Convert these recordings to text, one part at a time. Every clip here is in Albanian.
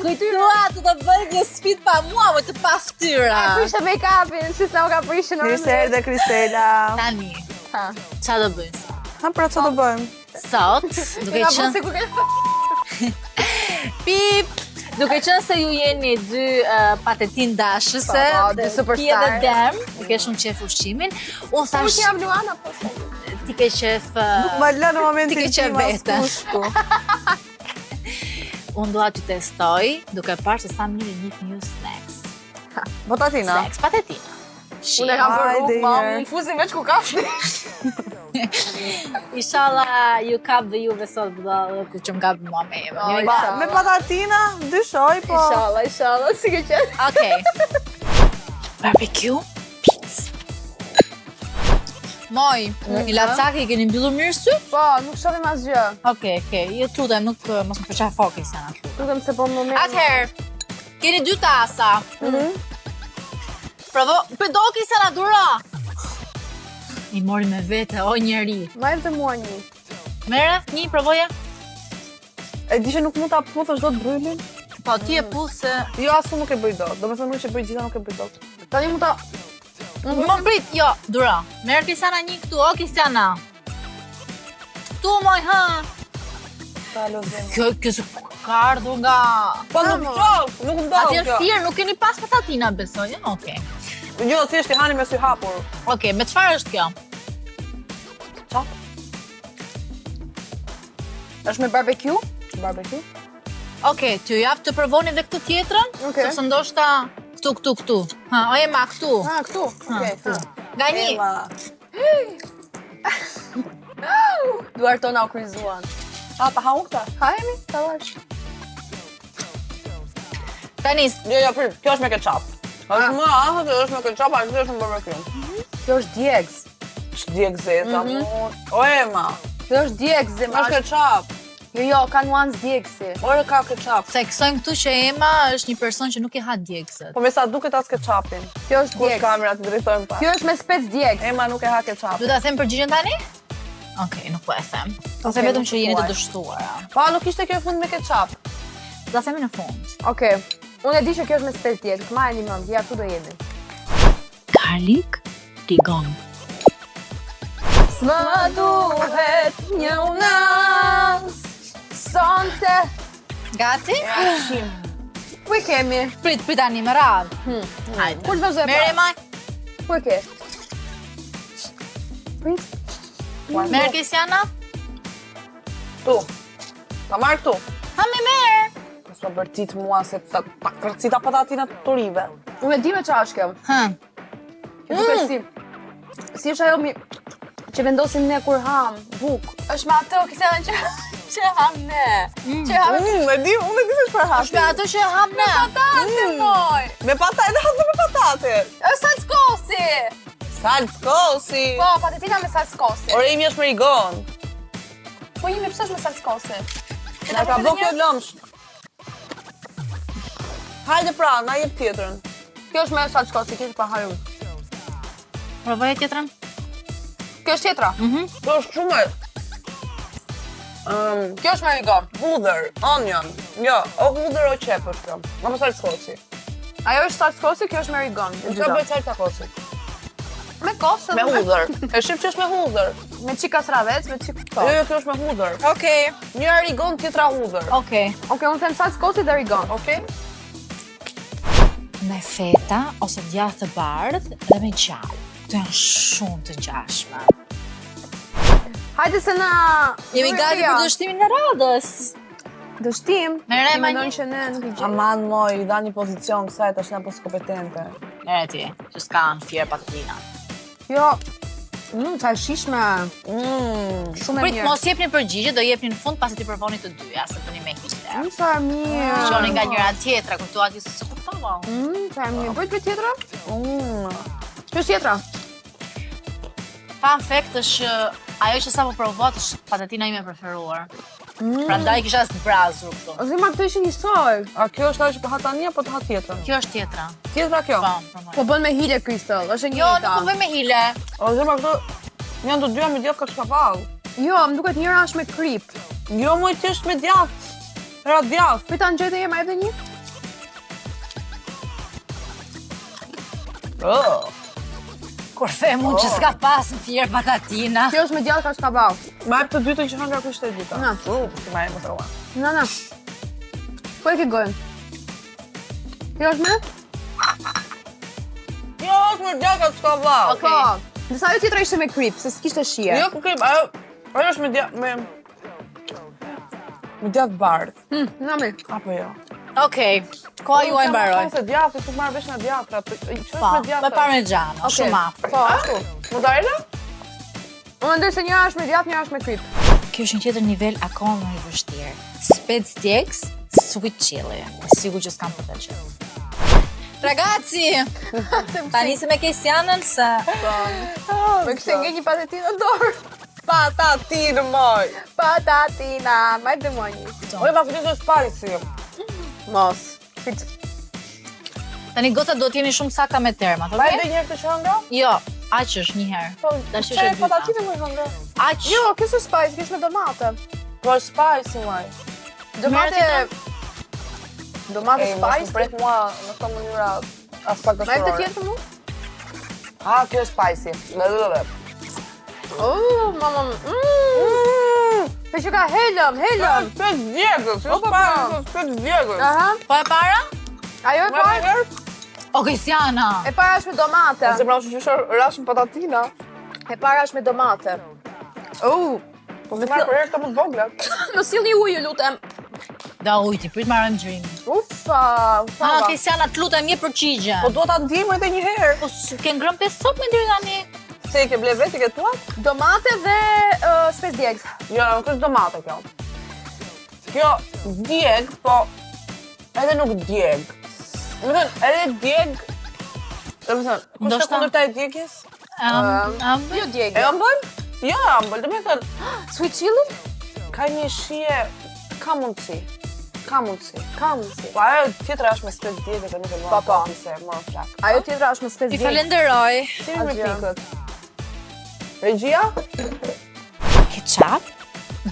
Kujtua të bëj një sfidë pa mua, më të pa fytyra. Prishte make-upin, si s'na ka prishën orë. Mirë se erdhe Kristela. Tani, qa do bëjmë sot? Ha, pra që do bëjmë? Sot, duke Pip! Duke qenë se ju jeni dy patetin dashëse, ti edhe Dem, i ke shumë qef ushqimin, unë thash... Unë jam Luana, po se? Ti ke qef... Nuk ma lë në momentin ti ke qef vete. Unë dua të testoj, duke parë se sa mirë njih një snacks. Patatina? Snacks, patetina. Unë e kam për rrugë, ma më fuzin veç ku kafti. Inshallah ju kap dhe juve sot bëdallë ku që m'kap mua me eme. Me patatina, dyshoj, po... Inshallah, si ke qenë. Okej. Barbecue, pizza. Moj, i lacaki i keni mbyllur mirë sy? Po, nuk shohim asgjë. Okej, ju tutem, nuk mos më përqa foki se në tutem. Tutem se po më me... Atëherë, keni 2 tasa. Provo, pëdoki se na dura. I mori me vete, o njeri. Marrë të mua një. Mere, një, provoja. E di që nuk mund ta puthësh dot bryllin? Po, ti e puth se... Jo, asu nuk e bëj dot. Do me thënë që bëj gjitha nuk e bëj dot. Tani mund ta... Më prit, jo, dura. Mere Kristiana një këtu, o Kristiana. Tu, moj, ha. Kjo se ka ardhur nga... Po nuk nuk më Atje thirë, nuk keni pas patatina, besoj, okej. Jo, thjesht i hani me sy hapur. Okej, me çfarë është kjo? Çap? Është me barbecue? Barbecue? Okej, t'ju jap të provoni edhe këtë tjetrën? Okej. Sepse ndoshta këtu. Ha, o Ema, këtu. Ha, këtu. Okej. Nga një. Duar tona u kryzuan. Ha, ta ha unë këta? Hajemi, ta vash. Tanis, Jo, prit, kjo është me ketchup. Është më ahët, është me ketchup, a kjo është me barbecue. Kjo është djegës. Është djegëzeta, o Ema. Kjo është djegës, Është ketchup. Jo, ka nuancë djegësi. Ore ka ketchup. theksojmë këtu që Ema është një person që nuk i ha djegësët. Po me sa duket as ketchupin. Kjo është Kush djegës. kamerat të drejtojmë pa. Kjo është me spec djegës. Ema nuk e ha ketchup. Du ta them përgjigjen tani? Okej, nuk po e them. Po them vetëm që jeni të dështuara. Pa, nuk ishte kjo fund me ketchup. Do ta themi në fund. Okej. Unë e di që kjo është me spec djegës. Marrë një mend, ja ku do jemi. Garlic tigon. S'më duhet një unas sonte. Gati? Ku e kemi? Prit tani me radhë. Hajde. Kur të vazhdoj Mere pra? Ema, Ku e ke? Prit. mere Kristiana. Tu. Ta marrë këtu. Ha me merë. S'ma bërtit mua se ta kërcita patatina të rive. Unë e di me qa është kjo. Kjo duke si është ajo që vendosim ne kur ham, buk. Është me ato këse që ham ne. Që ham Unë e di se çfarë hapi. Është me ato që ham ne. patate, moj. Me patate, edhe hasë me patate. Është salskosi. Salskosi. Po, patetina me salskosi. Ore imi është me rigon. Po imi pëse është me salskosi? Na ka bërë kjo lëmsh. Hajde pra, na jep tjetrën. Kjo është me salskosi, kjo është pa harun. Provoje tjetrën? Kjo është tjetra. Kjo është shumë Kjo është me rigon. hudhër, onion. Jo, o hudhër o qep është kjo. Ma më salskosi. Ajo është salskosi, kjo është me rigon. Qa bëjt salskosi? Me kosë. Me hudhër. E shqip që është me hudhër. Me qika sravec, me qika Jo, kjo është me hudhër. Okej. Njëra rigon, tjetra hudhër. Okej. Okej, unë them salskosi dhe rigon. Okej? Me feta ose djathë të bardhë dhe me gjallë. Të janë shumë të ngjashme. Hajde se na... Jemi gati për dështimin e radhës. Dështim? Mere Ti Ema mendon një. që ne nuk i gjejmë. Aman moj, da një pozicion kësaj tash na pos kompetente. Mere ti, që s'ka në fjerë patatina. Jo, ka shishme. Shumë e Prit, mirë. mos jepni përgjigje, do jepni në fund pasi ti provoni të dyja, se bëni me hite. Sa mirë. Qoni nga njëra tjetra, kur thua ti se kuptova. Sa mirë. Bëjt për tjetra? Që është tjetra? Fun fact është ajo që sa po provovat është patatina ime preferuar. Prandaj kisha zbrazur këtu. Zima këtë ishin njësoj. A kjo është ajo që ha tani apo të ha tjetrën? Kjo është tjetra. Tjetra kjo? Po, provoj. Po bën me hile Crystal, është e Jo, njëjta. nuk po bëj me hile. O zema këto janë të dyja me djathtë kashkavall. Jo, më duket njëra është me krip. Jo moj thjesht me djathtë. Ra djathtë. Pita në gjete jema edhe një? Kur the mu që s'ka pas në fjerë patatina. Kjo është me djathë kashkaball. Ma e për të dytën që hëngra kështë e dyta. Na. Ma e më throa. Na. Po e ke gojën? Kjo është me? Jo, është me djathë kashkaball. Okej. Po. Disa ajo tjetra ishte me krip, se s'kishte shije. Jo, krip, ajo është me djathë, me djathë bardh. Na me. Apo jo? Okej, koha juaj mbaroj. Se djathë, tu marrë vesh në djathra. Që është Pa, me djathë? me parmigiano, shumë afër. Po, ashtu. Mozzarella? Unë ndër se njëra është me djathë, njëra është me krip. Kjo është një tjetër nivel akoma më i vështirë. Spec djeks, sweet chili. Sigur që s'kam për të qenë. Ragazzi! Ta nisim me Kesianën se... Me kështë nge një patetinë në dorë. Patatinë, moj! Patatina, maj demoni. Oj, ma këtë të spicy. Mos. Tani goca do t'jeni shumë saka me termat, Pa e okej? dhe njërë këtë që hëngra? Jo, aq është një herë. Tash është e Qe dyta. patatinë më hëngra? Aq. Jo, kësë spice, kësë me domate. Po spicy, moj. Domate Mos më spice. prek mua në këto mënyra as pak Ma e të gështorore. tjetë mu? Kjo është spicy. Mama. Pe që ka helëm. Këtë djegës, jo spicy, këtë djegës. Aha. Po e para? Ajo e parë? O Kesiana! E para është me domate. Se pra që rashën patatina. E para është me domate. Po se marrë për herë këta më të vogla. Më sill një ujë, lutem. Da ujti, prit marrëm gjyrin. Ufa. Kesiana, t'lutem një përgjigje. Po duhet ta ndihmë edhe një herë. Po ke ngrënë 5 sop me deri tani? Se i ke ble vetë, i ke tuat? Domate dhe spes djegës. Jo, nuk është domate kjo. Kjo djeg, po edhe nuk djeg. Më thënë, edhe djeg... Dhe më thënë, kush ka Ndoshta- kundër ta e djegjes? Jo djegë. E ëmbël? Jo, ëmbël, dhe me thënë, Sweet chili? ka një shije, ka mundësi. Ka mundësi. Kamësi. Po ajo tjetra është me spes djegë dhe nuk e Po, luan po. pati se morën flak. Ajo tjetra është me spes I djegë. falenderoj. Si me Asgjë. pikët? Regjia? Ketchup,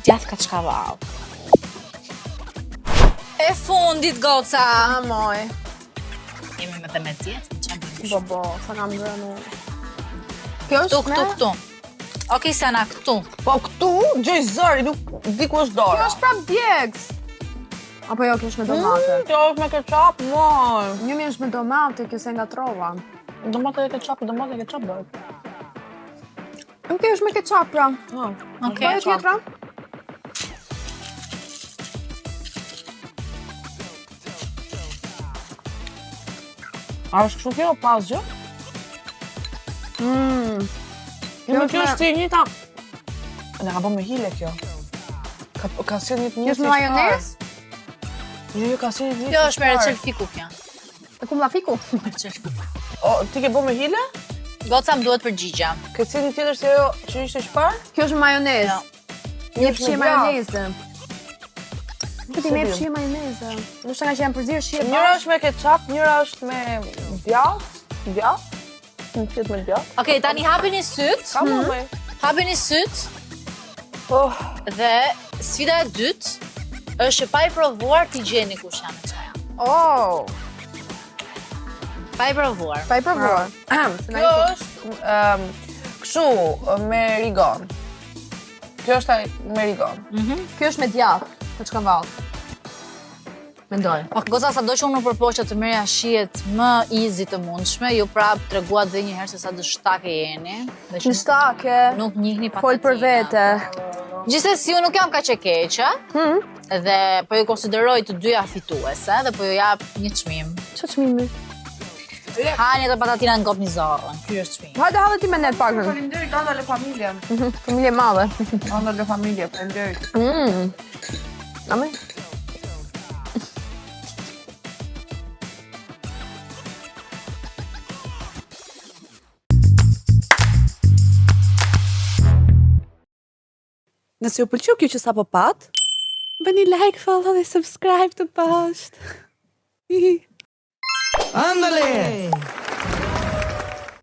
djath kaçkavall. E fundit, goca. Moj. Jemi me të me djetë, që bëjmë? Bobo, sa kam ngrënë. Kjo është Këtu. O Kesiana, këtu. Po këtu, gjoj zëri, nuk di ku është dora. Kjo është prap djegës. Apo jo, kjo është me domate. Kjo është me ketchup, moj. Një mi është me domate, kjo se nga trova. Domate dhe ketchup bëhet. Kjo është me ketchup, pra. Okej. Po e tjetra? A është kështu kjo, pas gjë? Jo, kjo është si njëta... Ne ka bo me hile kjo. Ka si një të Kjo është me majonez? Jo, ka si një Kjo është me recel fiku kjo. E ku m'la fiku? Recel fiku. O, ti ke bo me hile? Goca më duhet përgjigja. Ke si një tjetër se jo që ishte shpar? Kjo është me majonez. Jo. Një është pëshie me djathë. majoneze. Këtë i me pëshie majoneze. Nështë nga që janë përzirë shie Njëra është me ketchup, njëra është me djath. Djath? Në tjetë me djath. Okej, tani hapini syt. Ka mu me. Hapini syt. Oh, Dhe sfida e dytë është që pa i provuar t'i gjeni kush janë e qaja. Oh, Pa i provuar. pa i provuar. kjo është kështu me rigon. Kjo është me rigon. Kjo është me djathë, të që kam valë. Mendoj. Po, goca, sa do që unë përpoqja të merja shijet më easy të mundshme, ju prap treguat dhe një herë se sa dështake jeni. Dhe që Në shtake, nuk njihni patatina. fol për vete. Gjithsesi, unë nuk jam kaq e keqe, dhe po ju konsideroj të dyja fituese, dhe po ju jap një çmim. Që çmimi? Hani të patatina në gop një zorën, ky është çmimi. Hajde halë ti me net pakën. Faleminderit, andale familje. Familje madhe. Andale familje, faleminderit. Amen. Nëse ju pëlqeu kjo që sapo pat, bëni like, follow dhe subscribe të post. ¡Ándale!